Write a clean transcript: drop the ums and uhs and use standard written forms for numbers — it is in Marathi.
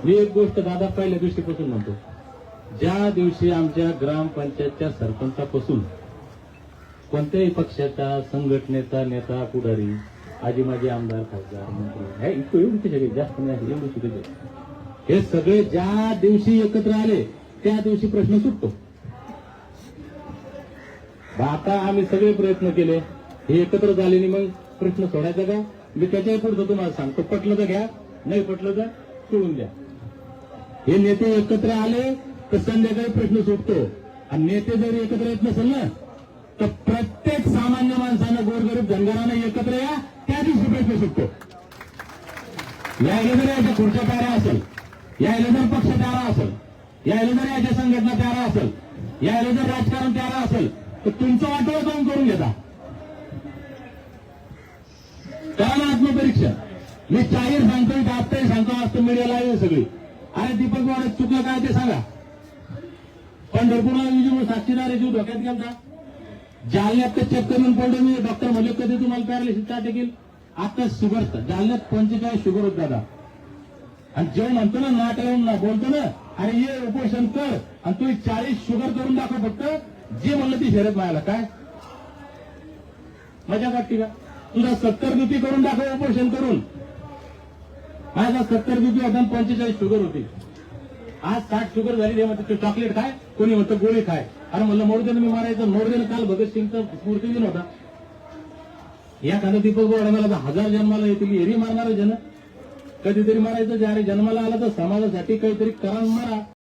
मी एक गोष्ट दादा पहिल्या दिवशीपासून म्हणतो, ज्या दिवशी आमच्या ग्रामपंचायतच्या सरपंचापासून कोणत्याही पक्षाचा, संघटनेचा नेता, पुढारी, आजी माझे आमदार, खासदार, मंत्री, एवढी सगळे जास्त नाही, एवढी सुद्धा हे सगळे ज्या दिवशी एकत्र आले त्या दिवशी प्रश्न सुटतो. आता आम्ही सगळे प्रयत्न केले, हे एकत्र झाले नाही, मग प्रश्न सोडायचा का? मी त्याच्याही पुढचं तुम्हाला सांगतो, पटलं तर घ्या, नाही पटलं तर सोडून द्या. हे नेते एकत्र आले तर संध्याकाळी प्रश्न सुटतो. आणि नेते जरी एकत्र येत नसेल ना, तर प्रत्येक सामान्य माणसानं, गोरगरीब धनगरांना एकत्र या, त्या दिवशी प्रश्न सुटतो. यायला जर याच्या खुर्च्या प्यारा असेल, यायला जर पक्ष प्यारा असेल, यायला जर याच्या संघटना प्यारा असेल, यायला जर राजकारण प्यारा असेल, तर तुमचं वाटोळ काम करून घेता. करा ना आत्मपरीक्षा. मी जाहीर सांगतोय, आत्ताही सांगतो, आज मीडियाला आहे सगळी. अरे दीपक वाडत चुकलं काय ते सांगा. पंढरपूरला विजय साक्षीदार जीव धोक्यात गेलता. जालन्यात ते चेक करून पडलं, मी डॉक्टर म्हणले कधी तुम्हाला पॅरालिसिस का टेकील. आता शुगर, जालन्यात 45 शुगर होत दादा. आणि जेव्हा म्हणतो ना, नाट येऊन ना बोलतो ना, अरे ये उपोषण कर आणि तू 40 शुगर करून दाखव, फक्त जे म्हणलं ती शर्यत व्हायला काय मजा वाटते का? तुझा 70 BP करून दाखव उपोषण करून. माझा 70 BP होता, 45 शुगर होती. आज 60 शुगर झाली. म्हणतो चॉकलेट खाय, कोणी म्हणतं गोळी खाय. अरे म्हणलं मोरदेनं मी मारायचं. मोरदेनं काल भगतसिंगचा स्मृती दिन होता. एखादा दीपक बोर्डाला 1000 जन्माला येतील, एरी मारणार जन कधीतरी मारायचं. ज्यारे जन्माला आला तर समाजासाठी काहीतरी करा, मारा.